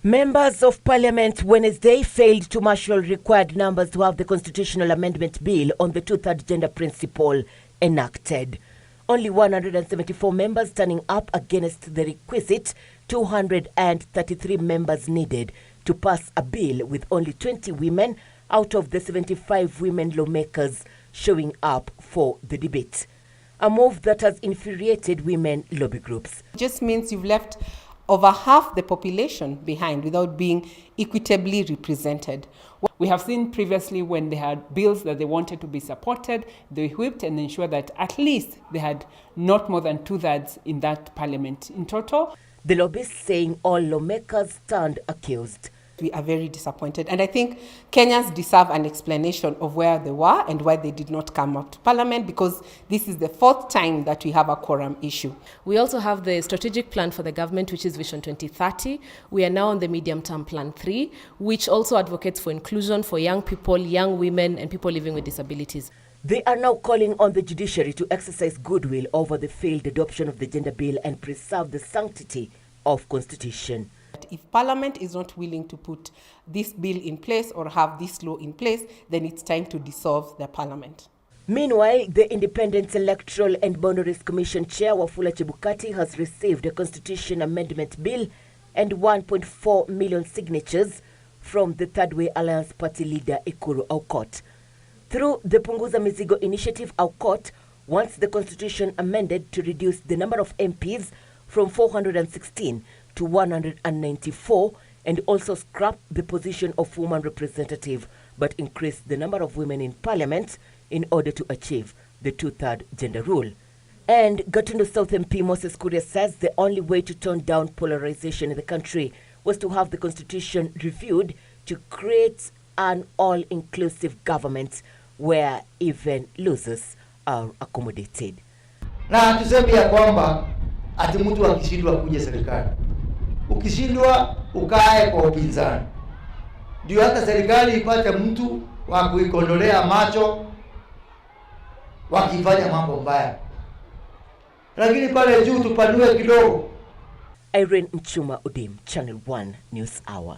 Members of Parliament Wednesday failed to marshal required numbers to have the constitutional amendment bill on the two-third gender principle enacted. Only 174 members turning up against the requisite 233 members needed to pass a bill, with only 20 women out of the 75 women lawmakers showing up for the debate. A move that has infuriated women lobby groups. It just means you've left over half the population behind without being equitably represented. We have seen previously when they had bills that they wanted to be supported, they whipped and ensured that at least they had not more than 2/3 in that parliament in total. The lobbyists saying all lawmakers stand accused. We are very disappointed, and I think Kenyans deserve an explanation of where they were and why they did not come up to Parliament, because this is the 4th time that we have a quorum issue. We also have the strategic plan for the government, which is Vision 2030. We are now on the medium-term plan 3, which also advocates for inclusion for young people, young women, and people living with disabilities. They are now calling on the judiciary to exercise goodwill over the failed adoption of the gender bill and preserve the sanctity of Constitution. If Parliament is not willing to put this bill in place or have this law in place, then it's time to dissolve the Parliament. Meanwhile, the Independent Electoral and Boundaries Commission Chair Wafula Chebukati has received a Constitution Amendment Bill and 1.4 million signatures from the Third Way Alliance Party leader Ekuru Aukot. Through the Punguza Mizigo initiative, Aukot wants the Constitution amended to reduce the number of MPs from 416 to 194, and also scrap the position of woman representative, but increase the number of women in Parliament in order to achieve the 2/3 gender rule. And Gatundu South MP Moses Kuria says the only way to tone down polarization in the country was to have the Constitution reviewed to create an all-inclusive government where even losers are accommodated. Na tuseme ya kwamba ati mtu akishindwa kuja serikali, ukishindwa ukae kwa upinzani, ndio hata serikali ipate mtu wa kuikondolea macho wakifanya mambo mbaya, lakini pale juu tupanue kidogo. Irene Mchuma Udim, Channel 1 News Hour.